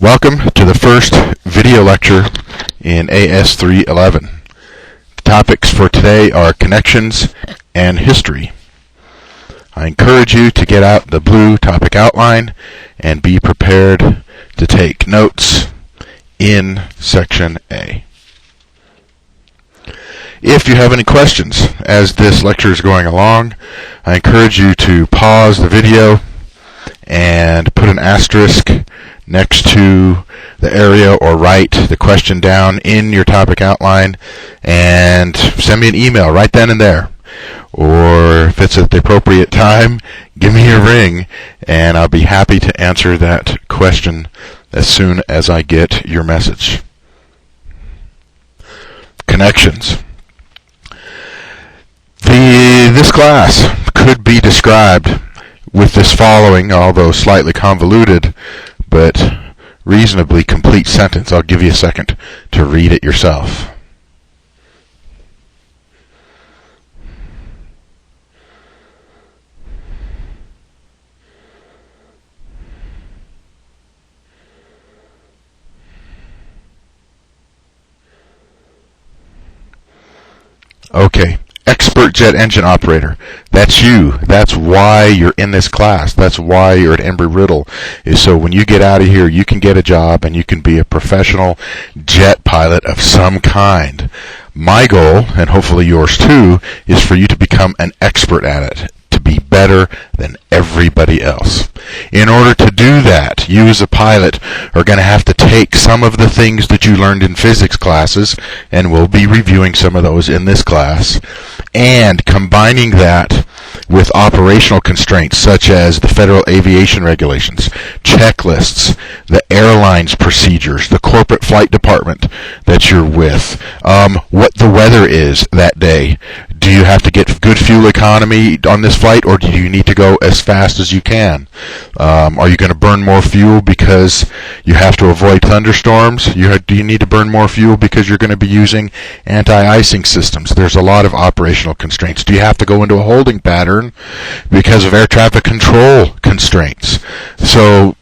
Welcome to the first video lecture in AS311. The topics for today are connections and history. I encourage you to get out the blue topic outline and be prepared to take notes in section A. If you have any questions as this lecture is going along, I encourage you to pause the video and put an asterisk next to the area or write the question down in your topic outline and send me an email right then and there. Or if it's at the appropriate time, give me a ring and I'll be happy to answer that question as soon as I get your message. Connections. This class could be described with this following, although slightly convoluted, but reasonably complete sentence. I'll give you a second to read it yourself. Okay. Expert jet engine operator. That's you. That's why you're in this class. That's why you're at Embry-Riddle. Is so when you get out of here, you can get a job and you can be a professional jet pilot of some kind. My goal, and hopefully yours too, is for you to become an expert at it, to be better than everybody else. In order to do that, you as a pilot are going to have to take some of the things that you learned in physics classes, and we'll be reviewing some of those in this class, and combining that with operational constraints such as the Federal Aviation Regulations, checklists, the airline's procedures, the corporate flight department that you're with, what the weather is that day. Do you have to get good fuel economy on this flight, or do you need to go as fast as you can? Are you going to burn more fuel because you have to avoid thunderstorms? Do you need to burn more fuel because you're going to be using anti-icing systems? There's a lot of operational constraints. Do you have to go into a holding pattern because of air traffic control constraints? So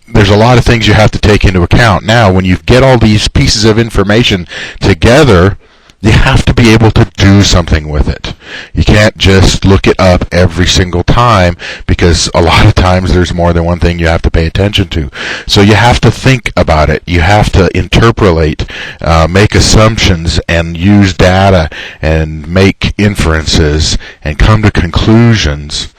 there's a lot of things you have to take into account. Now, when you get all these pieces of information together, you have to be able to do something with it. You can't just look it up every single time, because a lot of times there's more than one thing you have to pay attention to. So you have to think about it. You have to interpolate, make assumptions, and use data, and make inferences, and come to conclusions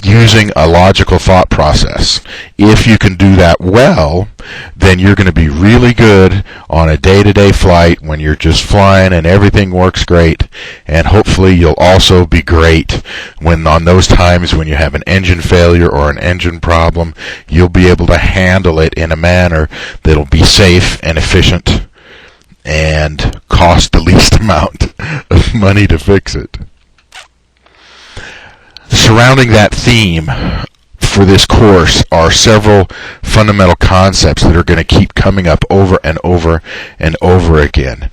using a logical thought process. If you can do that well, then you're going to be really good on a day-to-day flight when you're just flying and everything works great. And hopefully you'll also be great when on those times when you have an engine failure or an engine problem, you'll be able to handle it in a manner that'll be safe and efficient and cost the least amount of money to fix it. Surrounding that theme for this course are several fundamental concepts that are going to keep coming up over and over and over again.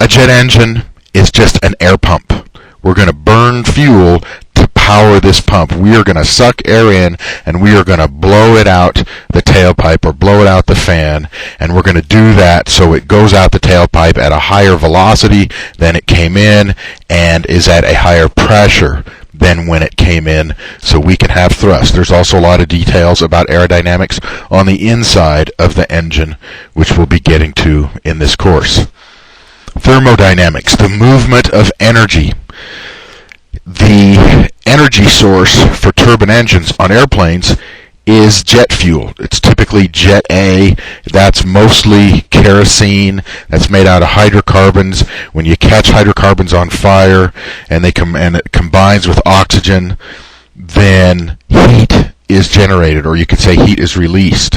A jet engine is just an air pump. We're going to burn fuel to power this pump. We are going to suck air in and we are going to blow it out the tailpipe or blow it out the fan, and we're going to do that so it goes out the tailpipe at a higher velocity than it came in and is at a higher pressure than when it came in, so we can have thrust. There's also a lot of details about aerodynamics on the inside of the engine, which we'll be getting to in this course. Thermodynamics, the movement of energy. The energy source for turbine engines on airplanes is jet fuel. It's typically Jet A. That's mostly kerosene. That's made out of hydrocarbons. When you catch hydrocarbons on fire and it combines with oxygen, then heat is generated, or you could say heat is released.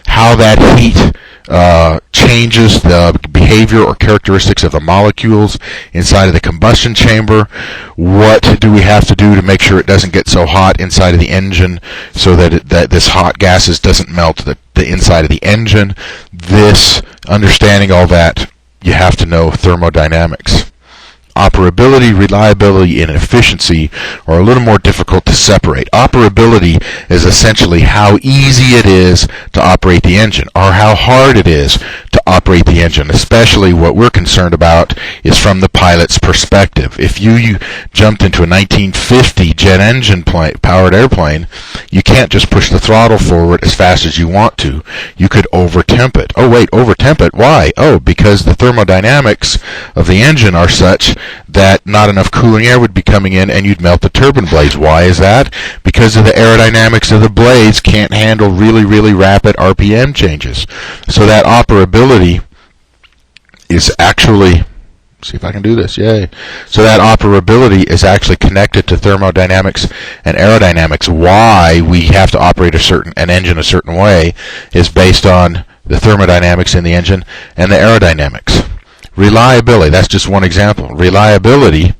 How that heat changes the behavior or characteristics of the molecules inside of the combustion chamber. What do we have to do to make sure it doesn't get so hot inside of the engine so that this hot gases doesn't melt the inside of the engine? Understanding all that, you have to know thermodynamics. Operability, reliability, and efficiency are a little more difficult to separate. Operability is essentially how easy it is to operate the engine, or how hard it is to operate the engine. Especially what we're concerned about is from the pilot's perspective. If you jumped into a 1950 jet engine powered airplane, you can't just push the throttle forward as fast as you want to. You could over-temp it. Oh wait, over-temp it? Why? Oh, because the thermodynamics of the engine are such that not enough cooling air would be coming in and you'd melt the turbine blades. Why is that? Because of the aerodynamics of the blades can't handle really, really rapid RPM changes. So that operability is actually, see if I can do this, yay. So that operability is actually connected to thermodynamics and aerodynamics. Why we have to operate an engine a certain way is based on the thermodynamics in the engine and the aerodynamics. Reliability, that's just one example. Reliability,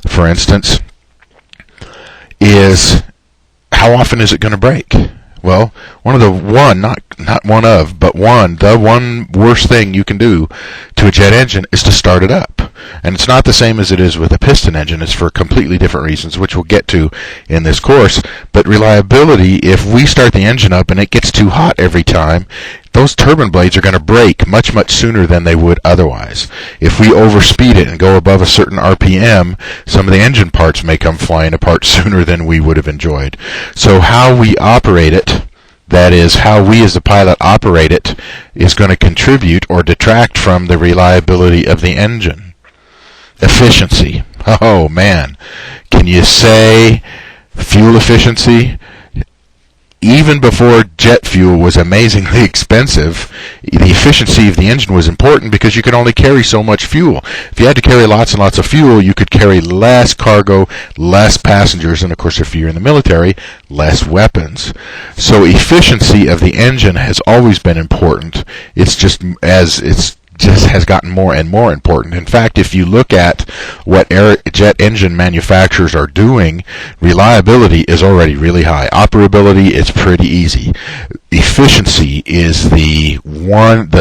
for instance, is how often is it going to break? Well, the one worst thing you can do to a jet engine is to start it up. And it's not the same as it is with a piston engine. It's for completely different reasons, which we'll get to in this course. But reliability, if we start the engine up and it gets too hot every time, those turbine blades are going to break much, much sooner than they would otherwise. If we overspeed it and go above a certain RPM, some of the engine parts may come flying apart sooner than we would have enjoyed. So how we operate it, that is, how we as a pilot operate it, is going to contribute or detract from the reliability of the engine. Efficiency. Oh man, can you say fuel efficiency? Even before jet fuel was amazingly expensive, the efficiency of the engine was important because you could only carry so much fuel. If you had to carry lots and lots of fuel, you could carry less cargo, less passengers, and of course if you're in the military, less weapons. So efficiency of the engine has always been important. It's just has gotten more and more important. In fact, if you look at what jet engine manufacturers are doing, reliability is already really high. Operability is pretty easy. Efficiency is the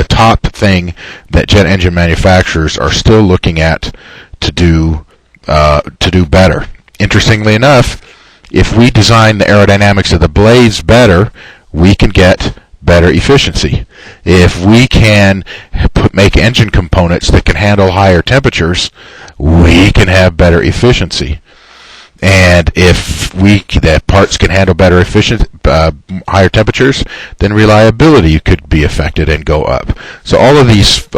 top thing that jet engine manufacturers are still looking at to do better. Interestingly enough, if we design the aerodynamics of the blades better, we can get better efficiency. If we can make engine components that can handle higher temperatures, we can have better efficiency. And if that parts can handle better higher temperatures, then reliability could be affected and go up. So all of these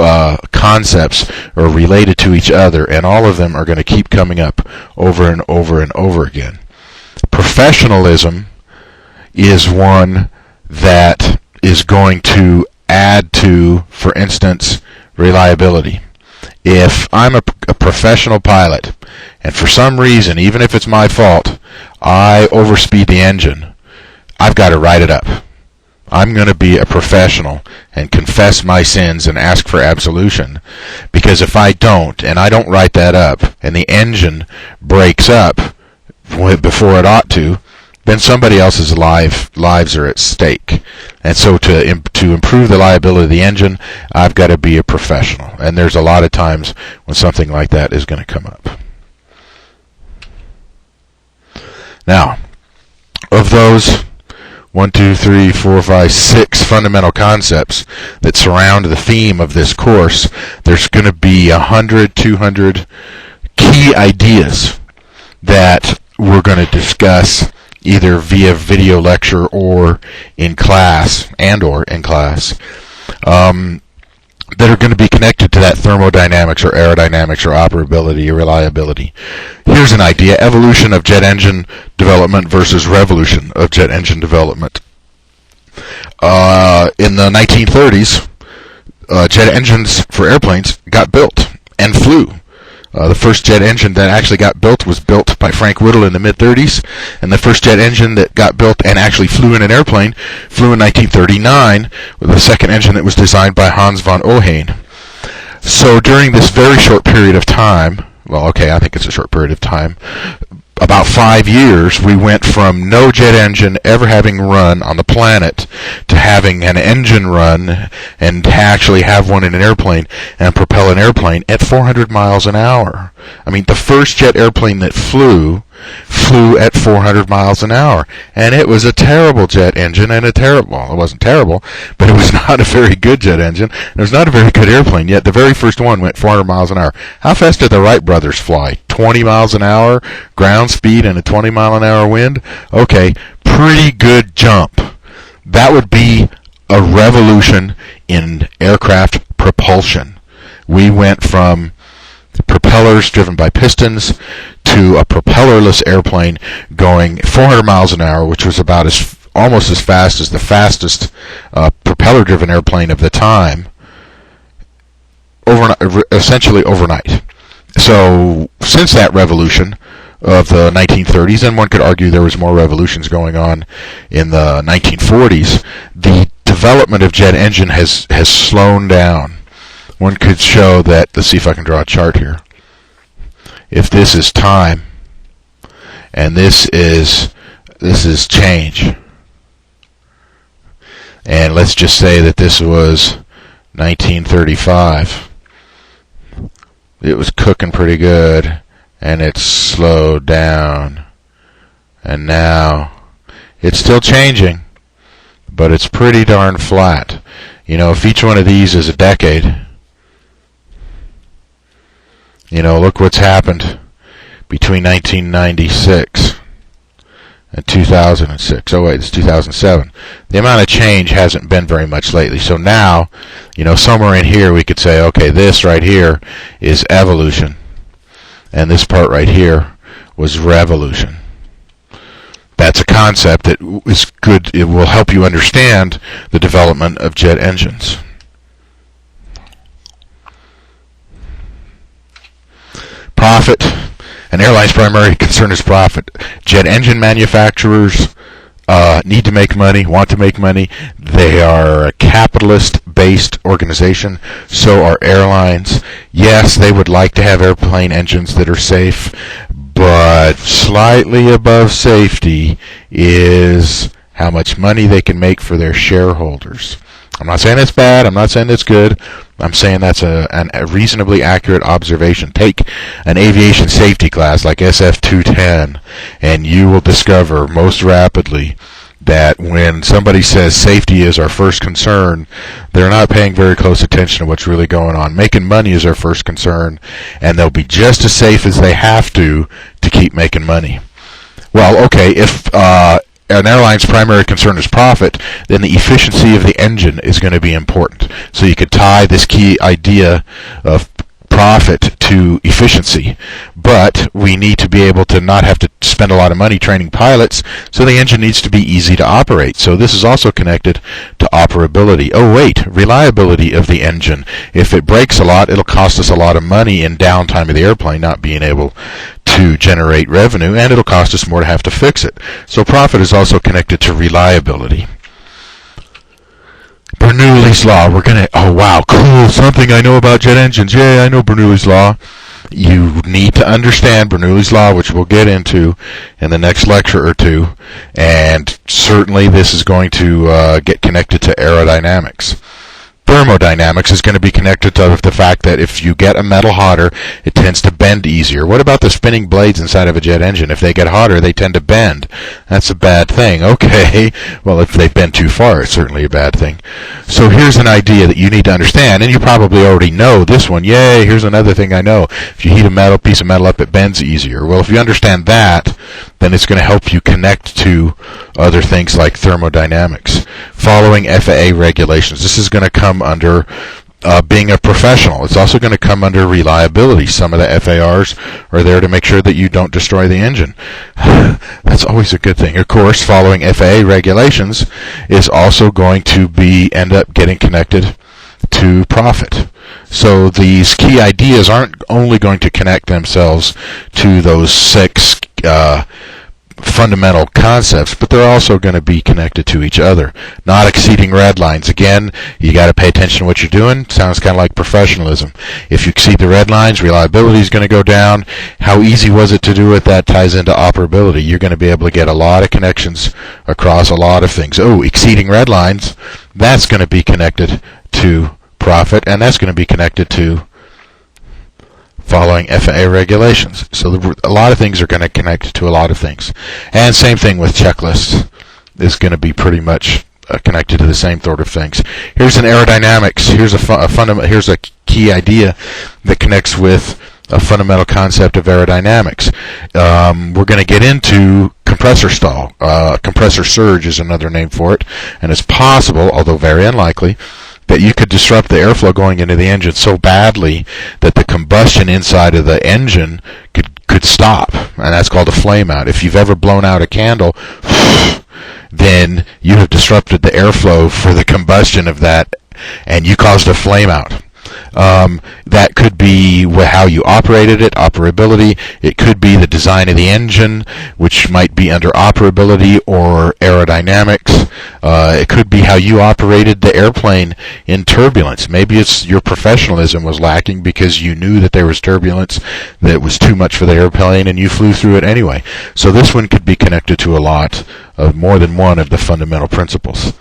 concepts are related to each other, and all of them are going to keep coming up over and over and over again. Professionalism is one that is going to add to, for instance, reliability. If I'm a professional pilot, and for some reason, even if it's my fault, I overspeed the engine, I've got to write it up. I'm going to be a professional and confess my sins and ask for absolution. Because if I don't, and I don't write that up, and the engine breaks up before it ought to, then somebody else's lives are at stake. And so to improve the reliability of the engine, I've got to be a professional. And there's a lot of times when something like that is going to come up. Now, of those 6 fundamental concepts that surround the theme of this course, there's going to be 100, 200 key ideas that we're going to discuss either via video lecture or in class, that are going to be connected to that thermodynamics or aerodynamics or operability or reliability. Here's an idea: evolution of jet engine development versus revolution of jet engine development. In the 1930s, jet engines for airplanes got built and flew. The first jet engine that actually got built was built by Frank Whittle in the mid-30s, and the first jet engine that got built and actually flew in an airplane flew in 1939 with the second engine that was designed by Hans von Ohain. So during this very short period of time, well, okay, I think it's a short period of time, about 5 years, we went from no jet engine ever having run on the planet to having an engine run and actually have one in an airplane and propel an airplane at 400 miles an hour. I mean, the first jet airplane that flew at 400 miles an hour. And it was a terrible jet engine and well, it wasn't terrible, but it was not a very good jet engine. It was not a very good airplane, yet the very first one went 400 miles an hour. How fast did the Wright brothers fly? 20 miles an hour, ground speed, and a 20 mile an hour wind? Okay, pretty good jump. That would be a revolution in aircraft propulsion. We went from propellers driven by pistons to a propellerless airplane going 400 miles an hour, which was about almost as fast as the fastest propeller-driven airplane of the time, essentially overnight. So since that revolution of the 1930s, and one could argue there was more revolutions going on in the 1940s, the development of jet engine has slowed down. One could show that, let's see if I can draw a chart here. If this is time, and this is change, and let's just say that this was 1935. It was cooking pretty good, and it slowed down, and now it's still changing, but it's pretty darn flat. You know, if each one of these is a decade, you know, look what's happened between 1996 and 2006. Oh wait, it's 2007. The amount of change hasn't been very much lately. So now, you know, somewhere in here we could say, okay, this right here is evolution, and this part right here was revolution. That's a concept that is good. It will help you understand the development of jet engines. Profit. An airline's primary concern is profit. Jet engine manufacturers need to make money, want to make money. They are a capitalist-based organization. So are airlines. Yes, they would like to have airplane engines that are safe, but slightly above safety is how much money they can make for their shareholders. I'm not saying it's bad. I'm not saying it's good. I'm saying that's a reasonably accurate observation. Take an aviation safety class like SF-210, and you will discover most rapidly that when somebody says safety is our first concern, they're not paying very close attention to what's really going on. Making money is our first concern, and they'll be just as safe as they have to keep making money. Well, okay, if an airline's primary concern is profit, then the efficiency of the engine is going to be important. So you could tie this key idea of profit to efficiency, but we need to be able to not have to spend a lot of money training pilots, so the engine needs to be easy to operate. So this is also connected to operability. Oh wait, reliability of the engine. If it breaks a lot, it'll cost us a lot of money in downtime of the airplane, not being able to generate revenue, and it'll cost us more to have to fix it. So profit is also connected to reliability. Bernoulli's Law. Oh wow, cool, something I know about jet engines. Yay, I know Bernoulli's Law. You need to understand Bernoulli's Law, which we'll get into in the next lecture or two, and certainly this is going to get connected to aerodynamics. Thermodynamics is going to be connected to the fact that if you get a metal hotter, it tends to bend easier. What about the spinning blades inside of a jet engine? If they get hotter, they tend to bend. That's a bad thing. Okay, well, if they bend too far, it's certainly a bad thing. So here's an idea that you need to understand, and you probably already know this one. Yay, here's another thing I know. If you heat a piece of metal up, it bends easier. Well, if you understand that, then it's going to help you connect to other things like thermodynamics. Following FAA regulations. This is going to come under being a professional. It's also going to come under reliability. Some of the FARs are there to make sure that you don't destroy the engine. That's always a good thing. Of course, following FAA regulations is also going to end up getting connected to profit. So these key ideas aren't only going to connect themselves to those six fundamental concepts, but they're also going to be connected to each other. Not exceeding red lines. Again, you got to pay attention to what you're doing. Sounds kind of like professionalism. If you exceed the red lines, reliability is going to go down. How easy was it to do it? That ties into operability. You're going to be able to get a lot of connections across a lot of things. Oh, exceeding red lines, that's going to be connected to profit, and that's going to be connected to following FAA regulations. So a lot of things are going to connect to a lot of things. And same thing with checklists is going to be pretty much connected to the same sort of things. Here's an aerodynamics. Here's a key idea that connects with a fundamental concept of aerodynamics. We're going to get into compressor stall. Compressor surge is another name for it. And it's possible, although very unlikely, that you could disrupt the airflow going into the engine so badly that the combustion inside of the engine could stop, and that's called a flame out. If you've ever blown out a candle, then you have disrupted the airflow for the combustion of that, and you caused a flame out. That could be how you operated it, operability. It could be the design of the engine, which might be under operability or aerodynamics. It could be how you operated the airplane in turbulence. Maybe it's your professionalism was lacking because you knew that there was turbulence that was too much for the airplane and you flew through it anyway. So this one could be connected to a lot of more than one of the fundamental principles.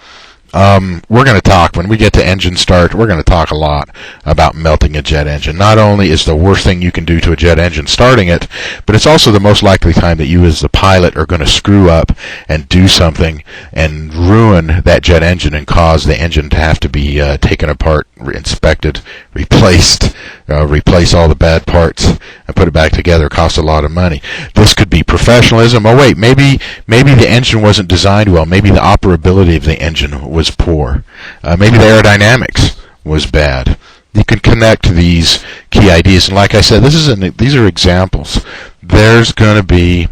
We're going to talk, when we get to engine start, we're going to talk a lot about melting a jet engine. Not only is the worst thing you can do to a jet engine starting it, but it's also the most likely time that you as the pilot are going to screw up and do something and ruin that jet engine and cause the engine to have to be taken apart, inspected, replaced, replace all the bad parts and put it back together. Costs a lot of money. This could be professionalism. Oh wait, maybe the engine wasn't designed well. Maybe the operability of the engine was poor. Maybe the aerodynamics was bad. You can connect these key ideas, and like I said, these are examples. There's going to be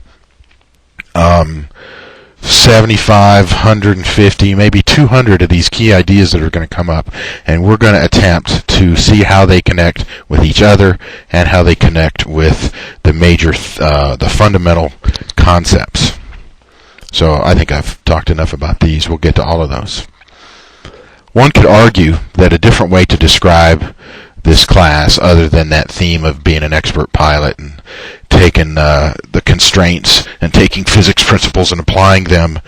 75, 150, maybe 200 of these key ideas that are going to come up, and we're going to attempt to see how they connect with each other and how they connect with the major, the fundamental concepts. So I think I've talked enough about these. We'll get to all of those. One could argue that a different way to describe this class, other than that theme of being an expert pilot and taking the constraints and taking physics principles and applying them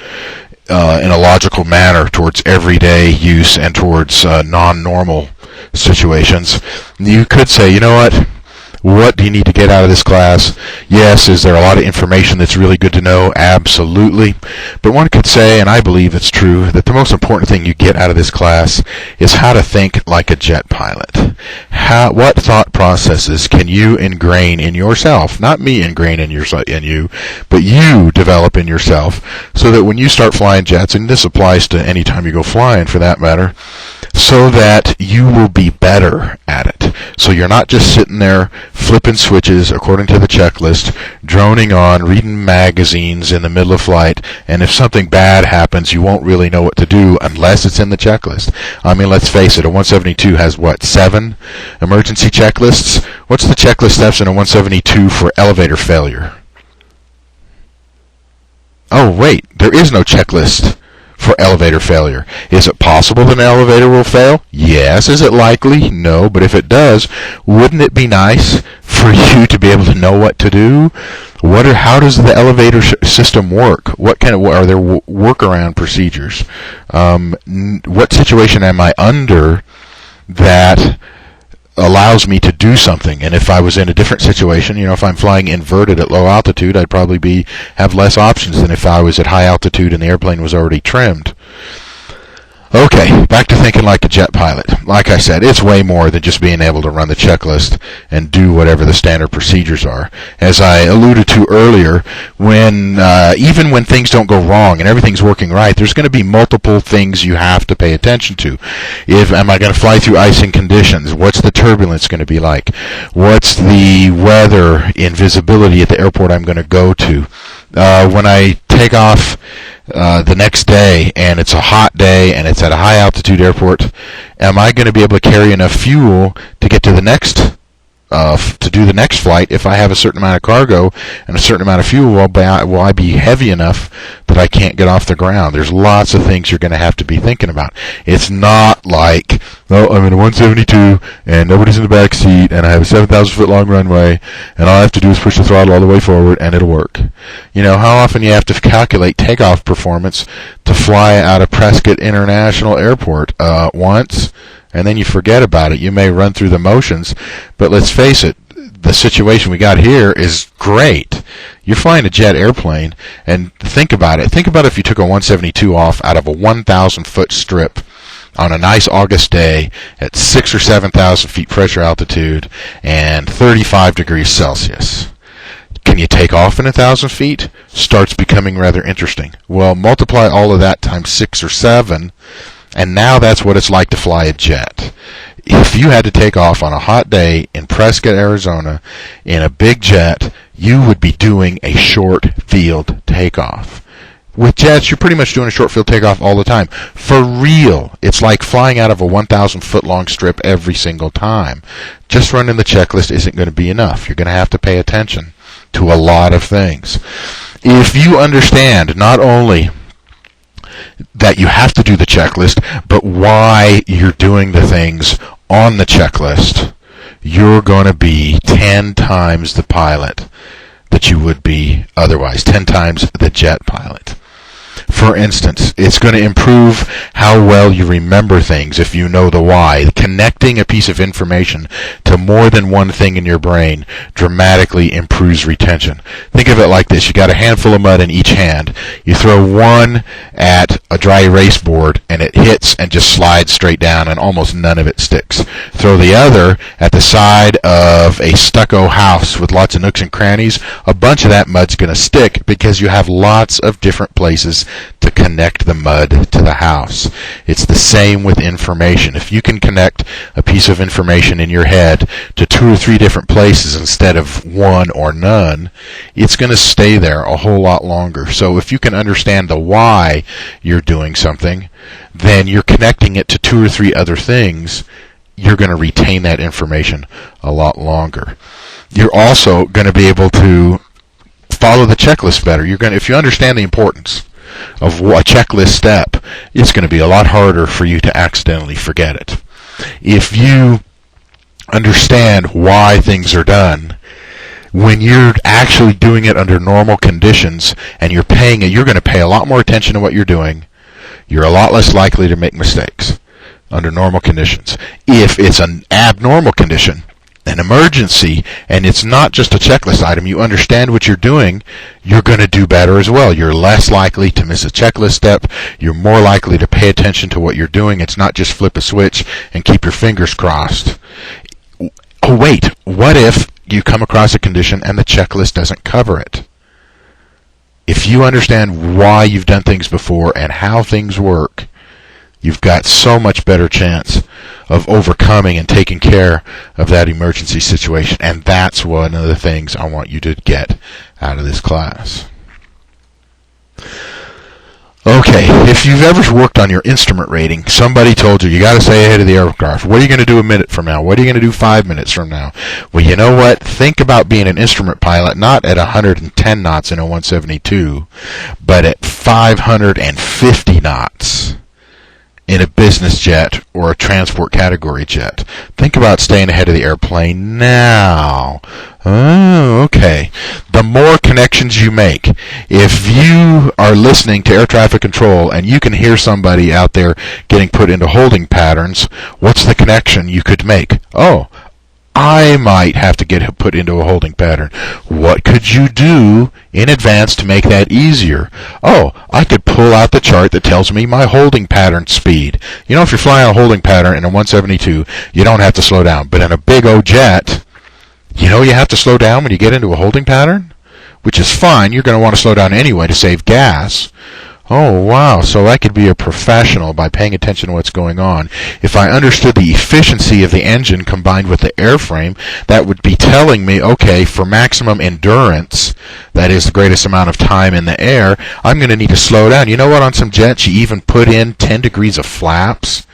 in a logical manner towards everyday use and towards non-normal situations, you could say, you know what do you need to get out of this class? Yes, is there a lot of information that's really good to know? Absolutely. But one could say, and I believe it's true, that the most important thing you get out of this class is how to think like a jet pilot. What thought processes can you ingrain in yourself? Not me ingrain in you, but you develop in yourself, so that when you start flying jets, and this applies to any time you go flying for that matter, so that you will be better at it. So you're not just sitting there flipping switches according to the checklist, droning on, reading magazines in the middle of flight, and if something bad happens, you won't really know what to do unless it's in the checklist. I mean, let's face it, a 172 has, 7 emergency checklists? What's the checklist steps in a 172 for elevator failure? Oh, wait, there is no checklist for elevator failure. Is it possible that an elevator will fail? Yes. Is it likely? No. But if it does, wouldn't it be nice for you to be able to know what to do? How does the elevator system work? Are there workaround procedures? What situation am I under that allows me to do something? And if I was in a different situation, if I'm flying inverted at low altitude, I'd probably have less options than if I was at high altitude and the airplane was already trimmed. Okay, back to thinking like a jet pilot. Like I said, it's way more than just being able to run the checklist and do whatever the standard procedures are. As I alluded to earlier, even when things don't go wrong and everything's working right, there's going to be multiple things you have to pay attention to. Am I going to fly through icing conditions? What's the turbulence going to be like? What's the weather and visibility at the airport I'm going to go to? When I take off the next day and it's a hot day and it's at a high altitude airport, am I going to be able to carry enough fuel to get to the next to do the next flight, if I have a certain amount of cargo and a certain amount of fuel, will I be heavy enough that I can't get off the ground? There's lots of things you're going to have to be thinking about. It's not like, oh, I'm in a 172 and nobody's in the back seat and I have a 7,000 foot long runway and all I have to do is push the throttle all the way forward and it'll work. You know, how often you have to calculate takeoff performance to fly out of Prescott International Airport? Once, and then you forget about it. You may run through the motions, but let's face it, the situation we got here is great. You're flying a jet airplane, and think about it. Think about if you took a 172 off out of a 1,000 foot strip on a nice August day at 6,000 or 7,000 feet pressure altitude and 35 degrees Celsius. Can you take off in 1,000 feet? Starts becoming rather interesting. Well, multiply all of that times 6 or 7, and now that's what it's like to fly a jet. If you had to take off on a hot day in Prescott, Arizona, in a big jet, you would be doing a short field takeoff. With jets, you're pretty much doing a short field takeoff all the time. For real, it's like flying out of a 1,000 foot long strip every single time. Just running the checklist isn't going to be enough. You're going to have to pay attention to a lot of things. If you understand not only that you have to do the checklist, but why you're doing the things on the checklist, you're going to be 10 times the pilot that you would be otherwise, 10 times the jet pilot. For instance, it's going to improve how well you remember things if you know the why. Connecting a piece of information to more than one thing in your brain dramatically improves retention. Think of it like this. You got a handful of mud in each hand. You throw one at a dry erase board and it hits and just slides straight down and almost none of it sticks. Throw the other at the side of a stucco house with lots of nooks and crannies. A bunch of that mud's going to stick because you have lots of different places to connect the mud to the house. It's the same with information. If you can connect a piece of information in your head to 2 or 3 different places instead of one or none, it's going to stay there a whole lot longer. So if you can understand the why you're doing something, then you're connecting it to 2 or 3 other things. You're going to retain that information a lot longer. You're also going to be able to follow the checklist better. If you understand the importance of a checklist step, it's going to be a lot harder for you to accidentally forget it. If you understand why things are done, when you're actually doing it under normal conditions and you're going to pay a lot more attention to what you're doing. You're a lot less likely to make mistakes under normal conditions. If it's an abnormal condition, an emergency, and it's not just a checklist item, you understand what you're doing, you're going to do better as well. You're less likely to miss a checklist step. You're more likely to pay attention to what you're doing. It's not just flip a switch and keep your fingers crossed. Oh, wait, what if you come across a condition and the checklist doesn't cover it? If you understand why you've done things before and how things work, you've got so much better chance of overcoming and taking care of that emergency situation. And that's one of the things I want you to get out of this class. Okay, if you've ever worked on your instrument rating, somebody told you got to stay ahead of the aircraft. What are you going to do a minute from now? What are you going to do 5 minutes from now? Well, you know what? Think about being an instrument pilot, not at 110 knots in a 172, but at 550 knots in a business jet or a transport category jet. Think about staying ahead of the airplane now. Oh, okay. The more connections you make, if you are listening to air traffic control and you can hear somebody out there getting put into holding patterns, what's the connection you could make? Oh, I might have to get put into a holding pattern. What could you do in advance to make that easier? Oh, I could pull out the chart that tells me my holding pattern speed. You know, if you're flying a holding pattern in a 172, you don't have to slow down. But in a big old jet, you know you have to slow down when you get into a holding pattern? Which is fine. You're going to want to slow down anyway to save gas. Oh, wow. So I could be a professional by paying attention to what's going on. If I understood the efficiency of the engine combined with the airframe, that would be telling me, okay, for maximum endurance, that is the greatest amount of time in the air, I'm going to need to slow down. You know what? On some jets, you even put in 10 degrees of flaps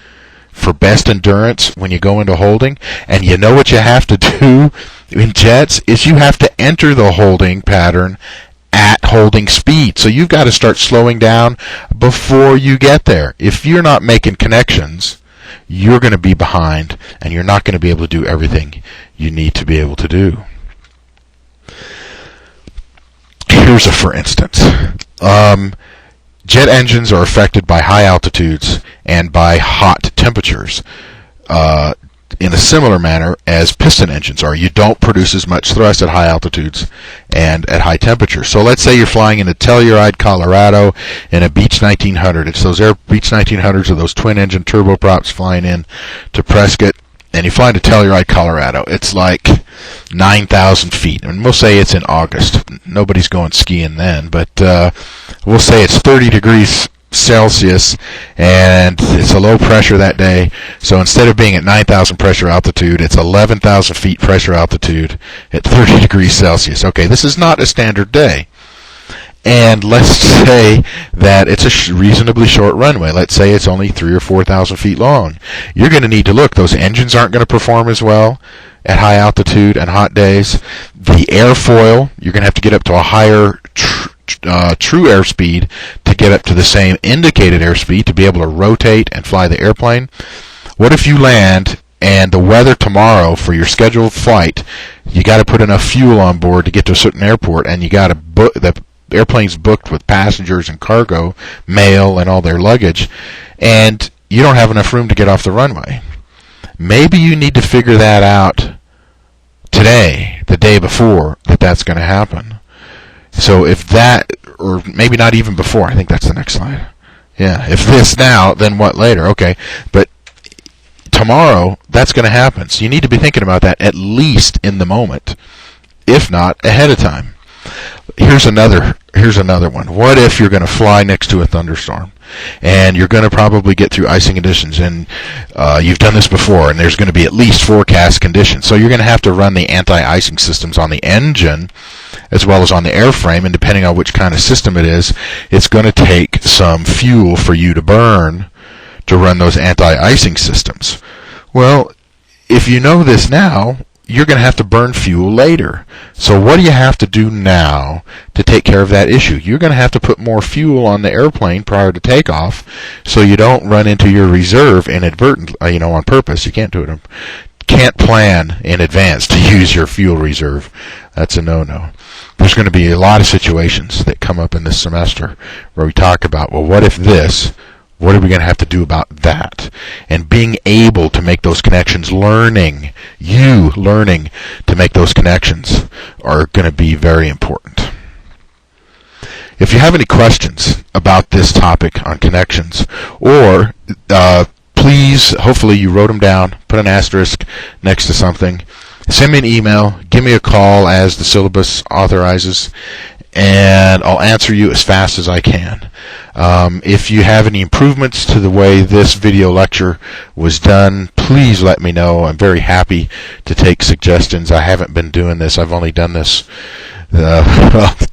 for best endurance when you go into holding. And you know what you have to do in jets is you have to enter the holding pattern at holding speed. So you've got to start slowing down before you get there. If you're not making connections, you're going to be behind, and you're not going to be able to do everything you need to be able to do. Here's a for instance. Jet engines are affected by high altitudes and by hot temperatures in a similar manner as piston engines are. You don't produce as much thrust at high altitudes and at high temperatures. So let's say you're flying into Telluride, Colorado in a Beech 1900. It's those Beech 1900s or those twin-engine turboprops flying in to Prescott, and you fly into Telluride, Colorado. It's like 9,000 feet. And we'll say it's in August. Nobody's going skiing then, but we'll say it's 30 degrees Celsius, and it's a low pressure that day. So instead of being at 9,000 pressure altitude, it's 11,000 feet pressure altitude at 30 degrees Celsius. Okay, this is not a standard day. And let's say that it's a reasonably short runway. Let's say it's only 3,000 or 4,000 feet long. You're going to need to look. Those engines aren't going to perform as well at high altitude and hot days. The airfoil, you're going to have to get up to a higher true airspeed to get up to the same indicated airspeed to be able to rotate and fly the airplane. What if you land and the weather tomorrow for your scheduled flight, you got to put enough fuel on board to get to a certain airport, and you got to book the airplane's booked with passengers and cargo, mail, and all their luggage, and you don't have enough room to get off the runway. Maybe you need to figure that out today, the day before, that's going to happen. So if that, or maybe not even before, I think that's the next slide. Yeah, if this now, then what later? Okay, but tomorrow, that's going to happen. So you need to be thinking about that at least in the moment, if not ahead of time. Here's another one. What if you're going to fly next to a thunderstorm, and you're going to probably get through icing conditions, and you've done this before, and there's going to be at least forecast conditions. So you're going to have to run the anti-icing systems on the engine as well as on the airframe, and depending on which kind of system it is, it's going to take some fuel for you to burn to run those anti-icing systems. Well, if you know this now, you're going to have to burn fuel later. So what do you have to do now to take care of that issue? You're going to have to put more fuel on the airplane prior to takeoff so you don't run into your reserve inadvertently, on purpose. You can't do it. Can't plan in advance to use your fuel reserve. That's a no-no. There's going to be a lot of situations that come up in this semester where we talk about, well, what if this? What are we going to have to do about that? And being able to make those connections, learning to make those connections are going to be very important. If you have any questions about this topic on connections, or please, hopefully you wrote them down, put an asterisk next to something, send me an email, give me a call as the syllabus authorizes, and I'll answer you as fast as I can. If you have any improvements to the way this video lecture was done, please let me know. I'm very happy to take suggestions. I haven't been doing this. I've only done this.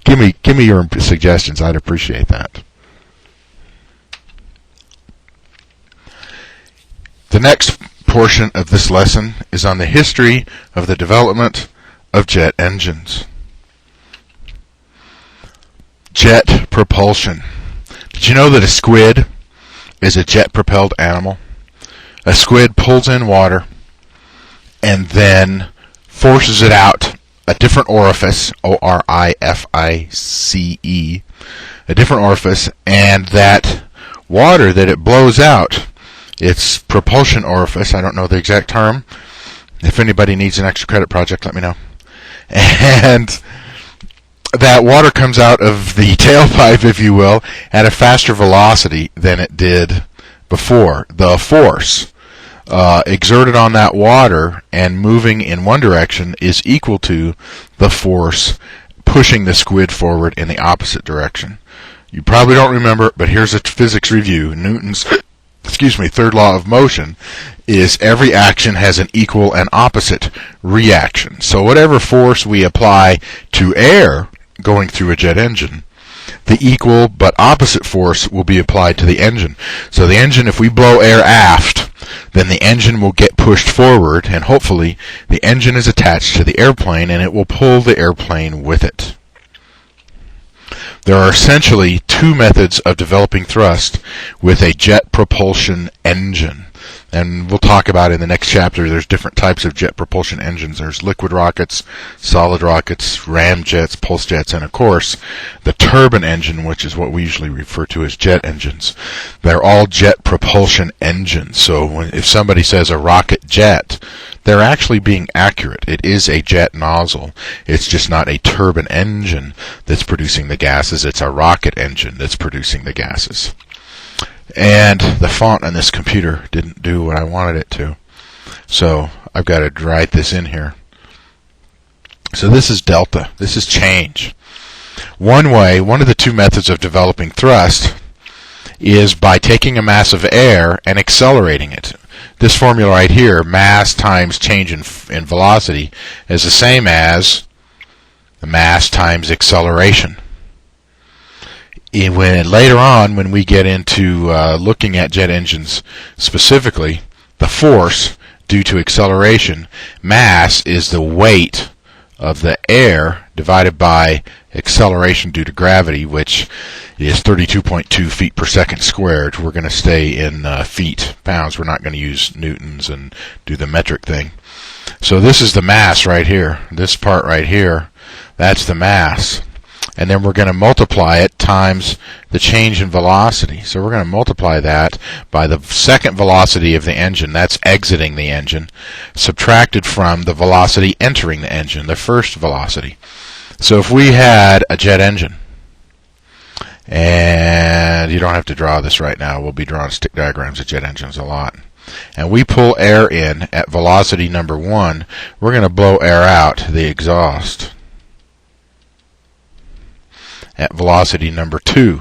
Give me your suggestions. I'd appreciate that. The next portion of this lesson is on the history of the development of jet engines. Jet propulsion. Did you know that a squid is a jet-propelled animal? A squid pulls in water and then forces it out a different orifice, O-R-I-F-I-C-E, a different orifice, and that water that it blows out, its propulsion orifice, I don't know the exact term. If anybody needs an extra credit project, let me know. And that water comes out of the tailpipe, if you will, at a faster velocity than it did before. The force exerted on that water and moving in one direction is equal to the force pushing the squid forward in the opposite direction. You probably don't remember, but here's a physics review. Newton's third law of motion is every action has an equal and opposite reaction. So whatever force we apply to air going through a jet engine, the equal but opposite force will be applied to the engine. So the engine, if we blow air aft, then the engine will get pushed forward, and hopefully the engine is attached to the airplane and it will pull the airplane with it. There are essentially two methods of developing thrust with a jet propulsion engine. And we'll talk about in the next chapter, there's different types of jet propulsion engines. There's liquid rockets, solid rockets, ramjets, pulse jets, and of course, the turbine engine, which is what we usually refer to as jet engines. They're all jet propulsion engines. So if somebody says a rocket jet, they're actually being accurate. It is a jet nozzle. It's just not a turbine engine that's producing the gases. It's a rocket engine that's producing the gases. And the font on this computer didn't do what I wanted it to. So I've got to write this in here. So this is delta. This is change. One of the two methods of developing thrust is by taking a mass of air and accelerating it. This formula right here, mass times change in velocity, is the same as the mass times acceleration. Later on, when we get into looking at jet engines specifically, the force due to acceleration, mass is the weight of the air divided by acceleration due to gravity, which is 32.2 feet per second squared. We're going to stay in feet, pounds. We're not going to use newtons and do the metric thing. So this is the mass right here. This part right here, that's the mass. And then we're going to multiply it times the change in velocity. So we're going to multiply that by the second velocity of the engine, that's exiting the engine, subtracted from the velocity entering the engine, the first velocity. So if we had a jet engine, and you don't have to draw this right now, we'll be drawing stick diagrams of jet engines a lot, and we pull air in at velocity number 1, we're going to blow air out the exhaust at velocity number 2.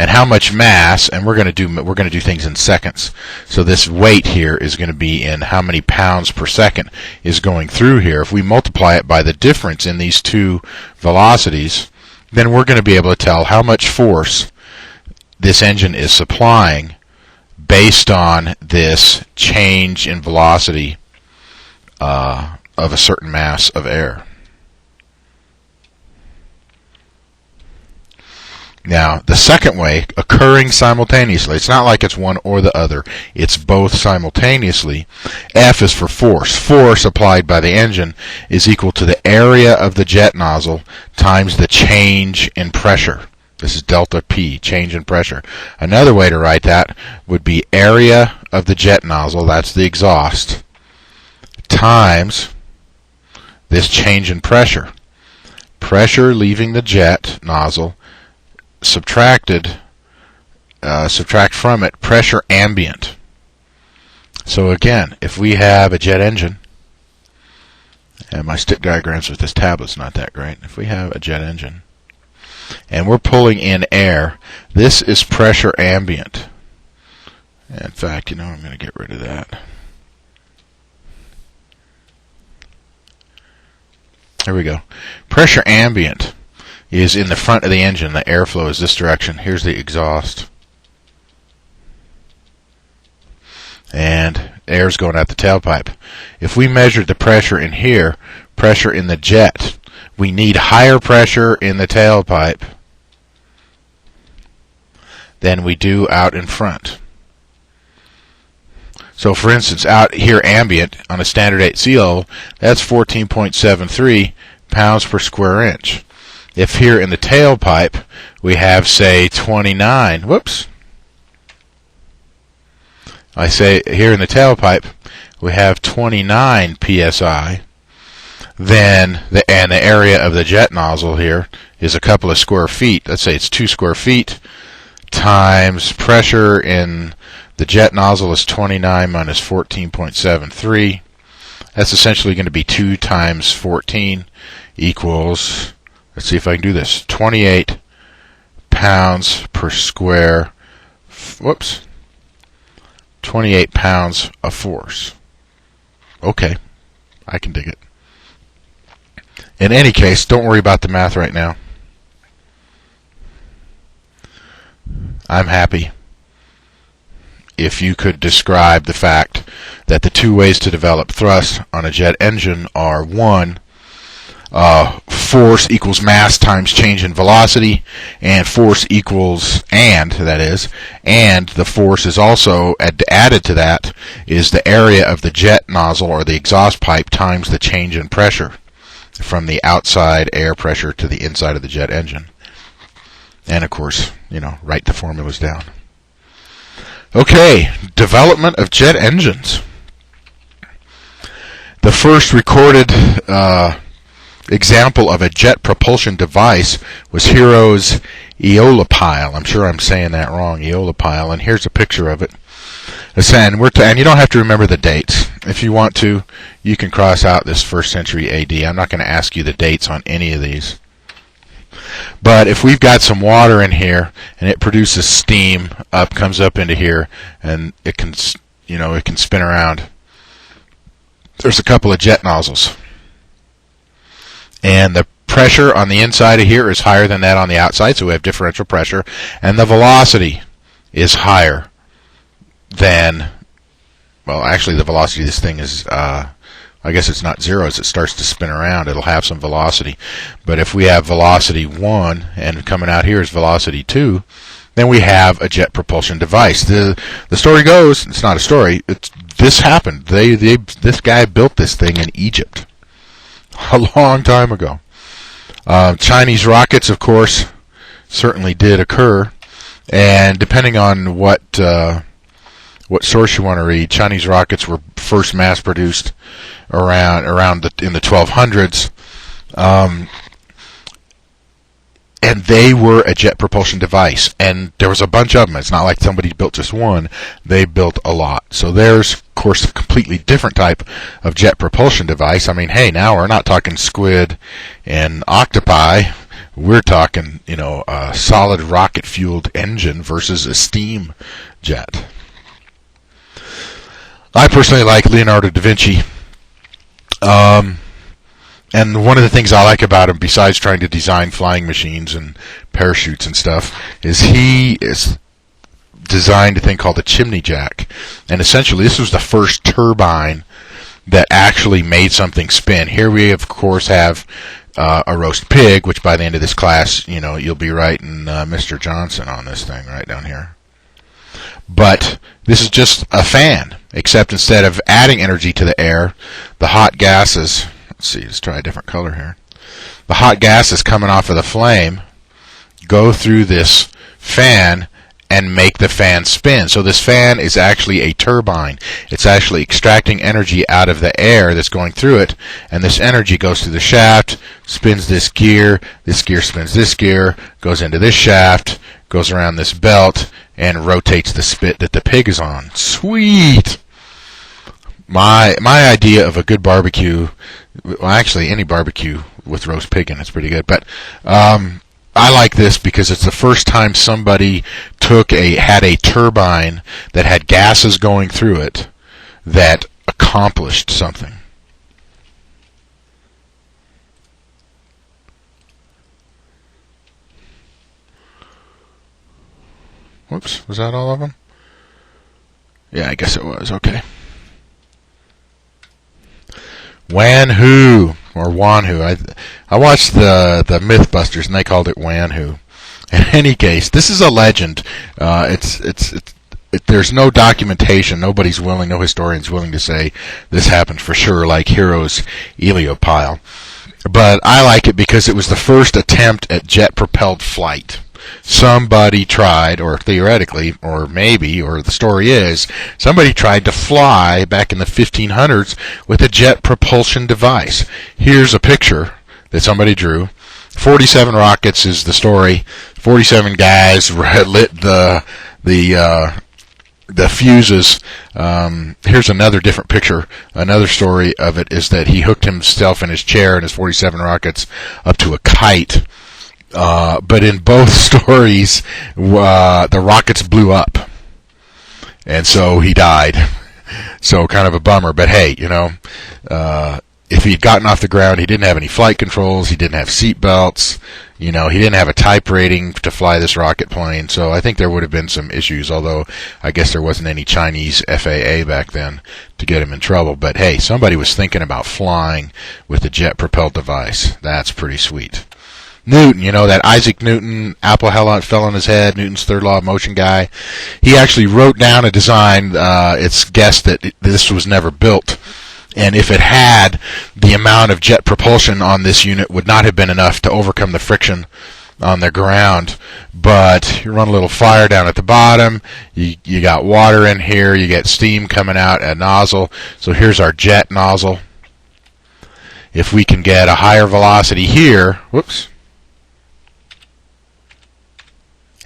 And how much mass, and we're going to do things in seconds. So this weight here is going to be in how many pounds per second is going through here. If we multiply it by the difference in these two velocities, then we're going to be able to tell how much force this engine is supplying based on this change in velocity of a certain mass of air. Now, the second way, occurring simultaneously, it's not like it's one or the other, it's both simultaneously. F is for force. Force applied by the engine is equal to the area of the jet nozzle times the change in pressure. This is delta P, change in pressure. Another way to write that would be area of the jet nozzle, that's the exhaust, times this change in pressure. Pressure leaving the jet nozzle, subtract from it pressure ambient. So again, if we have a jet engine, and my stick diagrams with this tablet's not that great, if we have a jet engine and we're pulling in air, this is pressure ambient. In fact, I'm going to get rid of that. There we go. Pressure ambient is in the front of the engine. The airflow is this direction. Here's the exhaust. And air's going out the tailpipe. If we measured the pressure in here, pressure in the jet, we need higher pressure in the tailpipe than we do out in front. So for instance, out here ambient on a standard 8 sea level, that's 14.73 pounds per square inch. If here in the tailpipe we have, say, 29, I say here in the tailpipe we have 29 psi, then the area of the jet nozzle here is a couple of square feet. Let's say it's 2 square feet times pressure in the jet nozzle is 29 minus 14.73. That's essentially going to be 2 times 14 equals, let's see if I can do this, 28 pounds per square, 28 pounds of force. Okay, I can dig it. In any case, don't worry about the math right now. I'm happy. if you could describe the fact that the two ways to develop thrust on a jet engine are: one, force equals mass times change in velocity, and force equals, and the force is also added to that is the area of the jet nozzle or the exhaust pipe times the change in pressure from the outside air pressure to the inside of the jet engine. And of course, write the formulas down. Okay, development of jet engines. The first recorded example of a jet propulsion device was Hero's Eolipile. I'm sure I'm saying that wrong, Eolipile. And here's a picture of it. And you don't have to remember the dates. If you want to, you can cross out this 1st century AD. I'm not going to ask you the dates on any of these. But if we've got some water in here and it produces steam, comes up into here, and it can spin around. There's a couple of jet nozzles. And the pressure on the inside of here is higher than that on the outside, so we have differential pressure. And the velocity is higher than, well, actually the velocity of this thing is, I guess it's not zero. As it starts to spin around, it'll have some velocity. But if we have velocity 1 and coming out here is velocity 2, then we have a jet propulsion device. The story goes, it's not a story, this happened. This guy built this thing in Egypt a long time ago. Chinese rockets, of course, certainly did occur, and depending on what source you want to read, Chinese rockets were first mass-produced around in the 1200s, and they were a jet propulsion device. And there was a bunch of them. It's not like somebody built just one; they built a lot. So there's, of course, a completely different type of jet propulsion device. I mean, hey, now we're not talking squid and octopi. We're talking, a solid rocket-fueled engine versus a steam jet. I personally like Leonardo da Vinci. And one of the things I like about him, besides trying to design flying machines and parachutes and stuff, is he is designed a thing called the chimney jack. And essentially, this was the first turbine that actually made something spin. Here we, of course, have a roast pig, which by the end of this class, you'll be writing Mr. Johnson on this thing right down here. But this is just a fan, except instead of adding energy to the air, the hot gases, let's try a different color here. The hot gases coming off of the flame go through this fan and make the fan spin. So this fan is actually a turbine. It's actually extracting energy out of the air that's going through it, and this energy goes through the shaft, spins this gear spins this gear, goes into this shaft, goes around this belt, and rotates the spit that the pig is on. Sweet! My idea of a good barbecue, well, actually any barbecue with roast pig in it's pretty good, but I like this because it's the first time somebody had a turbine that had gases going through it that accomplished something. Whoops, was that all of them? Yeah, I guess it was. Okay. Wanhu, or Wanhu. I watched the Mythbusters, and they called it Wanhu. In any case, this is a legend. There's no documentation. No historian's willing to say this happened for sure, like Hero's Eolipile. But I like it because it was the first attempt at jet-propelled flight. Somebody tried, or theoretically, or maybe, or the story is, somebody tried to fly back in the 1500s with a jet propulsion device. Here's a picture that somebody drew. 47 rockets is the story. 47 guys lit the fuses. Here's another different picture. Another story of it is that he hooked himself in his chair and his 47 rockets up to a kite. But in both stories, the rockets blew up, and so he died. So kind of a bummer. But hey, if he had gotten off the ground, he didn't have any flight controls, he didn't have seat belts, he didn't have a type rating to fly this rocket plane, so I think there would have been some issues, although I guess there wasn't any Chinese FAA back then to get him in trouble. But hey, somebody was thinking about flying with a jet-propelled device. That's pretty sweet. Newton, that Isaac Newton, apple fell on his head, Newton's third law of motion guy. He actually wrote down a design. It's guessed that this was never built. And if it had, the amount of jet propulsion on this unit would not have been enough to overcome the friction on the ground. But you run a little fire down at the bottom, you got water in here, you get steam coming out a nozzle. So here's our jet nozzle. If we can get a higher velocity here, whoops,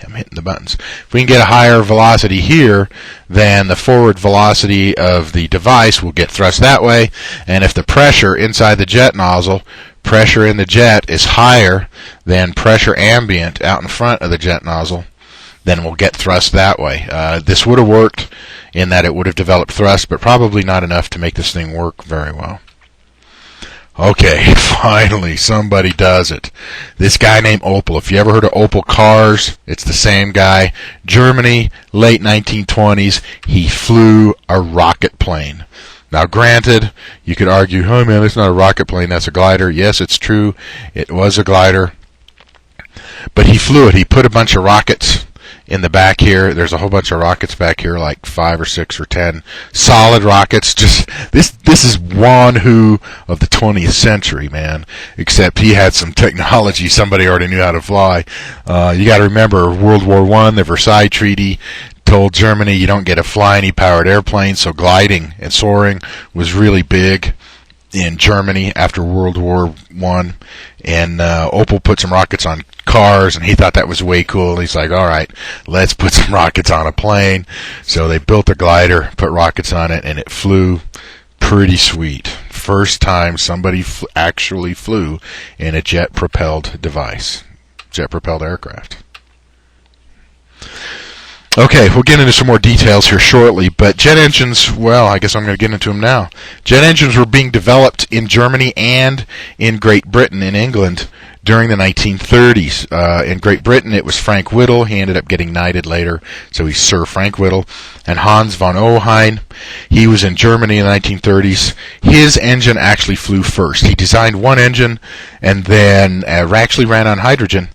I'm hitting the buttons. If we can get a higher velocity here, then the forward velocity of the device will get thrust that way. And if the pressure inside the jet nozzle, pressure in the jet is higher than pressure ambient out in front of the jet nozzle, then we'll get thrust that way. This would have worked in that it would have developed thrust, but probably not enough to make this thing work very well. Okay, finally, somebody does it. This guy named Opel. If you ever heard of Opel cars, it's the same guy. Germany, late 1920s, he flew a rocket plane. Now, granted, you could argue, oh man, that's not a rocket plane, that's a glider. Yes, it's true, it was a glider. But he flew it. He put a bunch of rockets in the back here. There's a whole bunch of rockets back here, like 5 or 6 or 10 solid rockets. Just this is Juan Hu of the 20th century, man. Except he had some technology somebody already knew how to fly. You got to remember World War I, the Versailles Treaty told Germany you don't get to fly any powered airplanes, so gliding and soaring was really big in Germany after World War I. And Opel put some rockets on cars, and he thought that was way cool. He's like, all right, let's put some rockets on a plane. So they built a glider, put rockets on it, and it flew pretty sweet. First time somebody actually flew in a jet-propelled device, jet-propelled aircraft. Okay, we'll get into some more details here shortly, but jet engines, well, I guess I'm going to get into them now. Jet engines were being developed in Germany and in Great Britain, in England, during the 1930s. In Great Britain, it was Frank Whittle. He ended up getting knighted later, so he's Sir Frank Whittle. And Hans von Ohain, he was in Germany in the 1930s. His engine actually flew first. He designed one engine and then actually ran on hydrogen.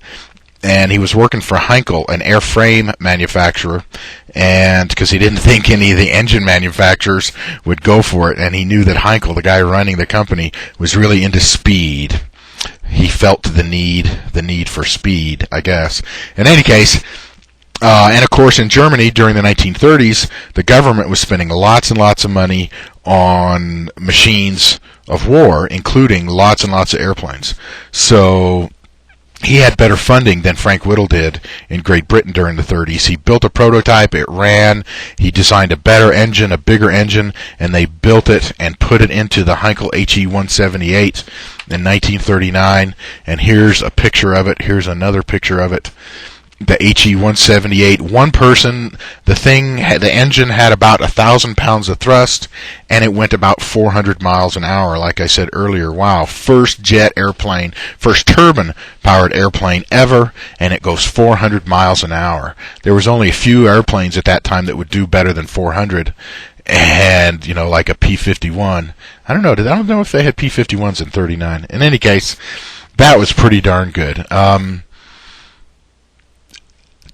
And he was working for Heinkel, an airframe manufacturer, and because he didn't think any of the engine manufacturers would go for it, and he knew that Heinkel, the guy running the company, was really into speed. He felt the need for speed, I guess. In any case, and of course in Germany during the 1930s, the government was spending lots and lots of money on machines of war, including lots and lots of airplanes. So he had better funding than Frank Whittle did in Great Britain during the 30s. He built a prototype, it ran, he designed a better engine, a bigger engine, and they built it and put it into the Heinkel HE-178 in 1939. And here's a picture of it, here's another picture of it. The HE-178, one person, the engine had about 1,000 pounds of thrust, and it went about 400 miles an hour, like I said earlier. Wow, first jet airplane, first turbine-powered airplane ever, and it goes 400 miles an hour. There was only a few airplanes at that time that would do better than 400, and, like a P-51. I don't know if they had P-51s in 39. In any case, that was pretty darn good.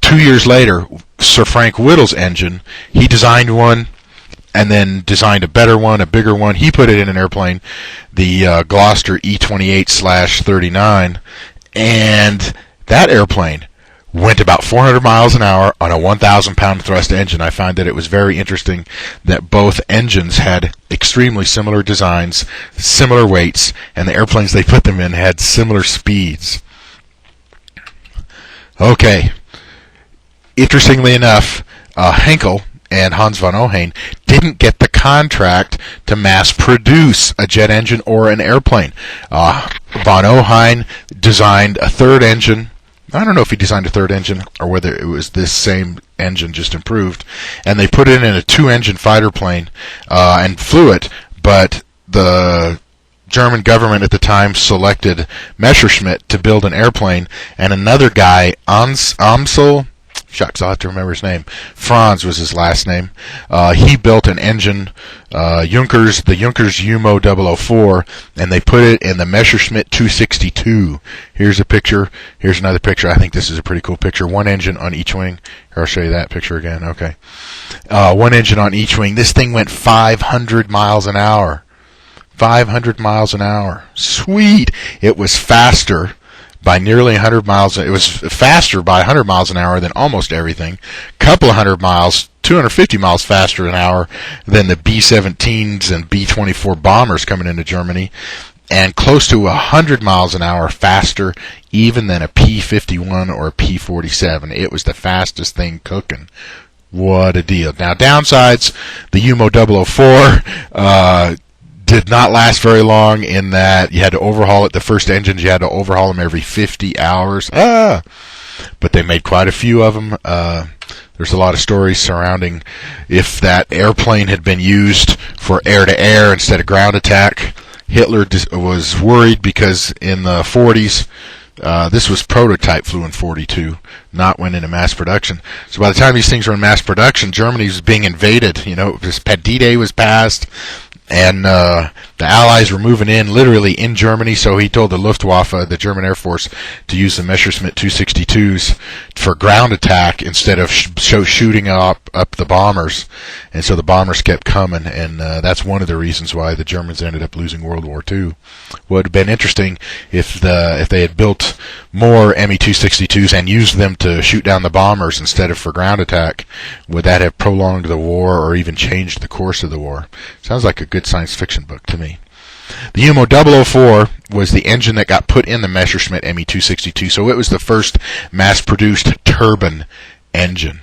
2 years later, Sir Frank Whittle's engine, he designed one and then designed a better one, a bigger one. He put it in an airplane, the Gloster E-28/39, and that airplane went about 400 miles an hour on a 1,000-pound thrust engine. I find that it was very interesting that both engines had extremely similar designs, similar weights, and the airplanes they put them in had similar speeds. Okay. Interestingly enough, Heinkel and Hans von Ohain didn't get the contract to mass produce a jet engine or an airplane. Von Ohain designed a third engine. I don't know if he designed a third engine or whether it was this same engine just improved. And they put it in a 2-engine fighter plane and flew it, but the German government at the time selected Messerschmitt to build an airplane, and another guy, Amsel, shucks, I'll have to remember his name. Franz was his last name. He built an engine, the Junkers Umo 004, and they put it in the Messerschmitt 262. Here's a picture. Here's another picture. I think this is a pretty cool picture. One engine on each wing. Here, I'll show you that picture again. Okay. One engine on each wing. This thing went 500 miles an hour. 500 miles an hour. Sweet. It was faster by nearly 100 miles. It was faster by 100 miles an hour than almost everything. Couple of hundred miles, 250 miles faster an hour than the B-17s and B-24 bombers coming into Germany, and close to 100 miles an hour faster even than a P-51 or a P-47. It was the fastest thing cooking. What a deal. Now, downsides, the Umo 004 did not last very long in that you had to overhaul it. The first engines, you had to overhaul them every 50 hours. But they made quite a few of them. There's a lot of stories surrounding if that airplane had been used for air-to-air instead of ground attack. Hitler was worried because in the 40s, this was prototype, flew in 42, not went into mass production. So by the time these things were in mass production, Germany was being invaded. You know, D-Day was passed, and the Allies were moving in, literally in Germany, so he told the Luftwaffe, the German Air Force, to use the Messerschmitt 262s for ground attack instead of shooting up the bombers. And so the bombers kept coming, and that's one of the reasons why the Germans ended up losing World War II. Would have been interesting if they had built more Me-262s and used them to shoot down the bombers instead of for ground attack. Would that have prolonged the war or even changed the course of the war? Sounds like a good science fiction book to me. The Umo 004 was the engine that got put in the Messerschmitt Me-262, so it was the first mass-produced turbine engine.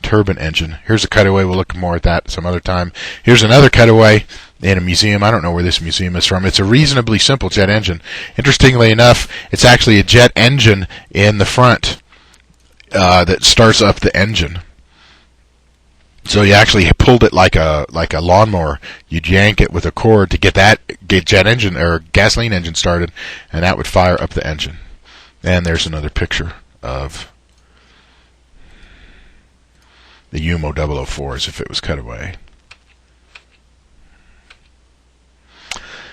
Here's a cutaway. We'll look more at that some other time. Here's another cutaway in a museum. I don't know where this museum is from. It's a reasonably simple jet engine. Interestingly enough, it's actually a jet engine in the front that starts up the engine. So you actually pulled it like a lawnmower. You'd yank it with a cord to get jet engine or gasoline engine started, and that would fire up the engine. And there's another picture of the Umo 004 as if it was cut away.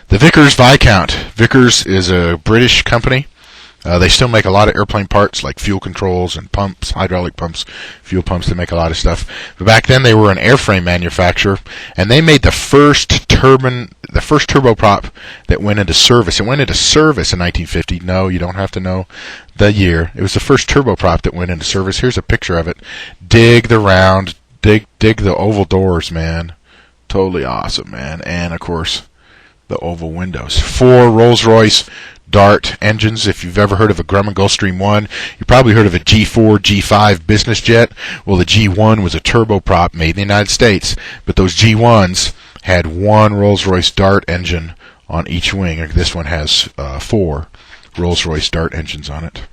The Vickers Viscount. Vickers is a British company. They still make a lot of airplane parts like fuel controls and pumps, hydraulic pumps, fuel pumps. They make a lot of stuff. But back then they were an airframe manufacturer, and they made the first turboprop that went into service. It went into service in 1950. No, you don't have to know the year. It was the first turboprop that went into service. Here's a picture of it. Dig the oval doors, man. Totally awesome, man. And of course, the oval windows. 4 Rolls-Royce Dart engines. If you've ever heard of a Grumman Gulfstream 1, you probably heard of a G4, G5 business jet. Well, the G1 was a turboprop made in the United States, but those G1s had 1 Rolls-Royce Dart engine on each wing. This one has 4 Rolls-Royce Dart engines on it.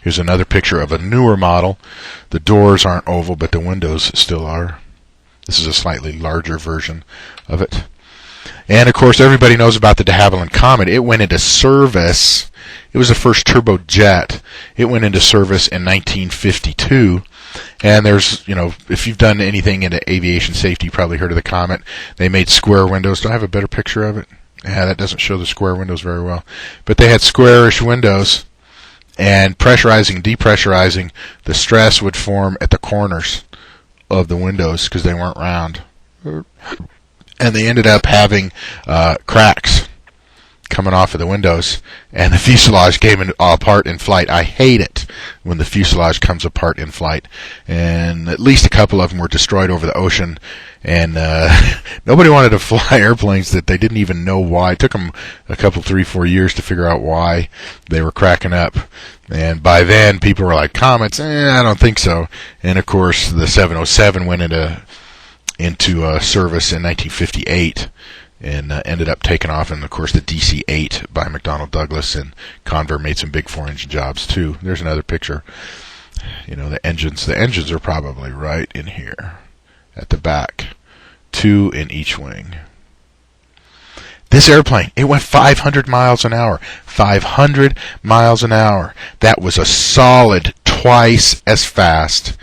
Here's another picture of a newer model. The doors aren't oval, but the windows still are. This is a slightly larger version of it. And, of course, everybody knows about the de Havilland Comet. It went into service. It was the first turbojet. It went into service in 1952. And there's, if you've done anything into aviation safety, you probably heard of the Comet. They made square windows. Do I have a better picture of it? Yeah, that doesn't show the square windows very well. But they had squarish windows. And pressurizing, depressurizing, the stress would form at the corners of the windows because they weren't round. And they ended up having cracks coming off of the windows, and the fuselage came apart in flight. I hate it when the fuselage comes apart in flight, and at least a couple of them were destroyed over the ocean, and nobody wanted to fly airplanes that they didn't even know why. It took them a couple, 3, 4 years to figure out why they were cracking up. And by then, people were like, comets, I don't think so. And, of course, the 707 went into service in 1958 and ended up taking off. And, of course, the DC-8 by McDonnell Douglas and Convair made some big 4-engine jobs, too. There's another picture. The engines. The engines are probably right in here at the back. 2 in each wing. This airplane, it went 500 miles an hour. 500 miles an hour. That was a solid twice as fast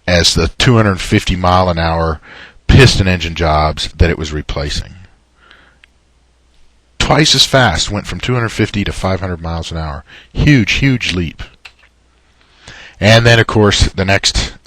as the 250 mile an hour piston engine jobs that it was replacing. Twice as fast, went from 250 to 500 miles an hour. Huge, huge leap. And then, of course, the next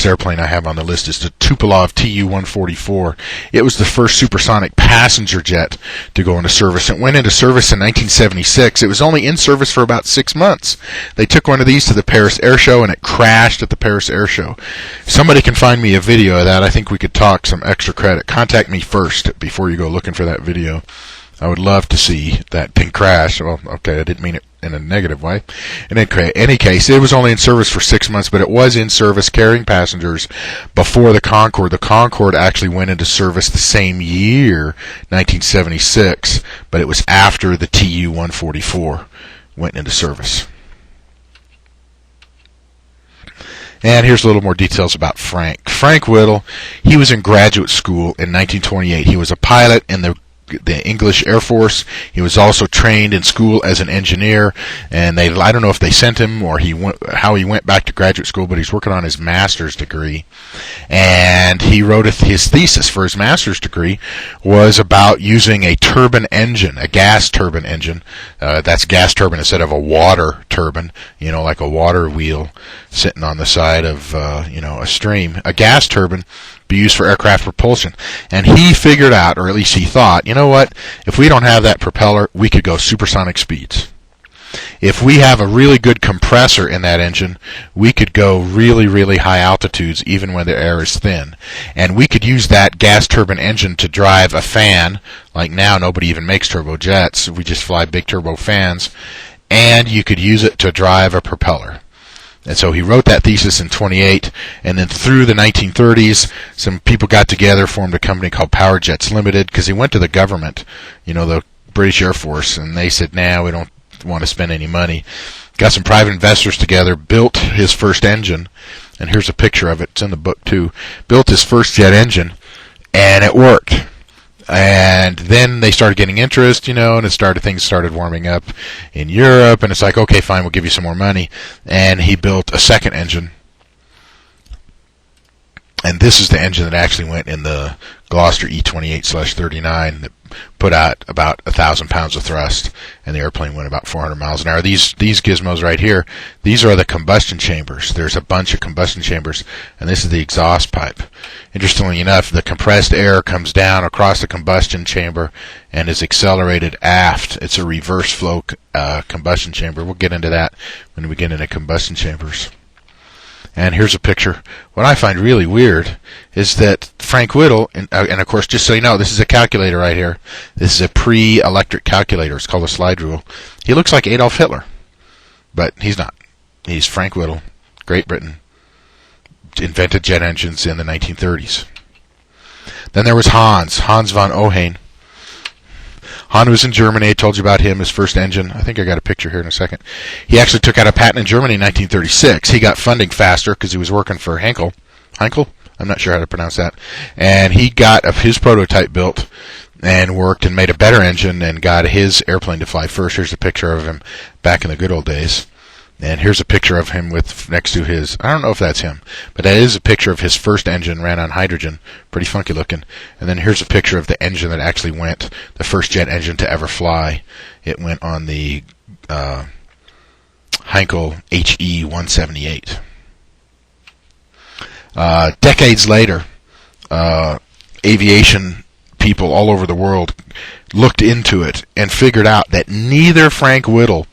airplane I have on the list is the Tupolev Tu-144. It was the first supersonic passenger jet to go into service. It went into service in 1976. It was only in service for about 6 months. They took one of these to the Paris Air Show, and it crashed at the Paris Air Show. If somebody can find me a video of that, I think we could talk some extra credit. Contact me first before you go looking for that video. I would love to see that thing crash. Well, okay, I didn't mean it in a negative way. In any case, it was only in service for 6 months, but it was in service carrying passengers before the Concorde. The Concorde actually went into service the same year, 1976, but it was after the Tu-144 went into service. And here's a little more details about Frank. Frank Whittle, he was in graduate school in 1928. He was a pilot in the English Air Force. He was also trained in school as an engineer, and I don't know if they sent him or how he went back to graduate school, but he's working on his master's degree. And he wrote his thesis for his master's degree was about using a turbine engine, a gas turbine engine. That's gas turbine instead of a water turbine, like a water wheel sitting on the side of a stream. A gas turbine be used for aircraft propulsion. And he figured out, or at least he thought, you know what, if we don't have that propeller, we could go supersonic speeds. If we have a really good compressor in that engine, we could go really, really high altitudes even when the air is thin. And we could use that gas turbine engine to drive a fan. Like now, nobody even makes turbojets. We just fly big turbo fans. And you could use it to drive a propeller. And so he wrote that thesis in 28, and then through the 1930s, some people got together, formed a company called Power Jets Limited, because he went to the government, the British Air Force, and they said, nah, we don't want to spend any money. Got some private investors together, built his first engine, and here's a picture of it, it's in the book too, built his first jet engine, and it worked. And then they started getting interest, and things started warming up in Europe, and it's like, okay, fine, we'll give you some more money. And he built a second engine. And this is the engine that actually went in the Gloster E-28/39 that put out about 1,000 pounds of thrust, and the airplane went about 400 miles an hour. These gizmos right here, these are the combustion chambers. There's a bunch of combustion chambers, and this is the exhaust pipe. Interestingly enough, the compressed air comes down across the combustion chamber and is accelerated aft. It's a reverse flow combustion chamber. We'll get into that when we get into combustion chambers. And here's a picture. What I find really weird is that Frank Whittle, and of course, just so you know, this is a calculator right here. This is a pre-electric calculator. It's called a slide rule. He looks like Adolf Hitler, but he's not. He's Frank Whittle, Great Britain, invented jet engines in the 1930s. Then there was Hans von Ohain. Han was in Germany. I told you about him, his first engine. I think I got a picture here in a second. He actually took out a patent in Germany in 1936. He got funding faster because he was working for Henkel. Henkel? I'm not sure how to pronounce that. And he got his prototype built and worked and made a better engine and got his airplane to fly first. Here's a picture of him back in the good old days. And here's a picture of him with next to his, I don't know if that's him, but that is a picture of his first engine, ran on hydrogen, pretty funky looking. And then here's a picture of the engine that actually went, the first jet engine to ever fly. It went on the Heinkel HE-178. Decades later, aviation people all over the world looked into it and figured out that neither Frank Whittle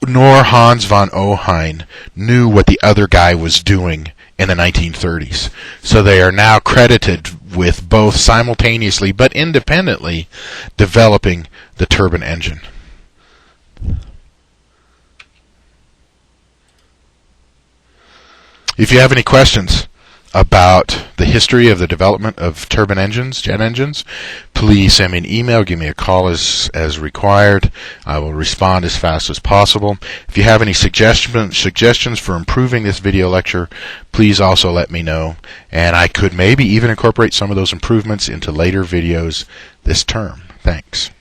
nor Hans von Ohain knew what the other guy was doing in the 1930s. So they are now credited with both simultaneously but independently developing the turbine engine. If you have any questions, about the history of the development of turbine engines, jet engines, please send me an email, give me a call as required. I will respond as fast as possible. If you have any suggestions for improving this video lecture, please also let me know, and I could maybe even incorporate some of those improvements into later videos this term. Thanks.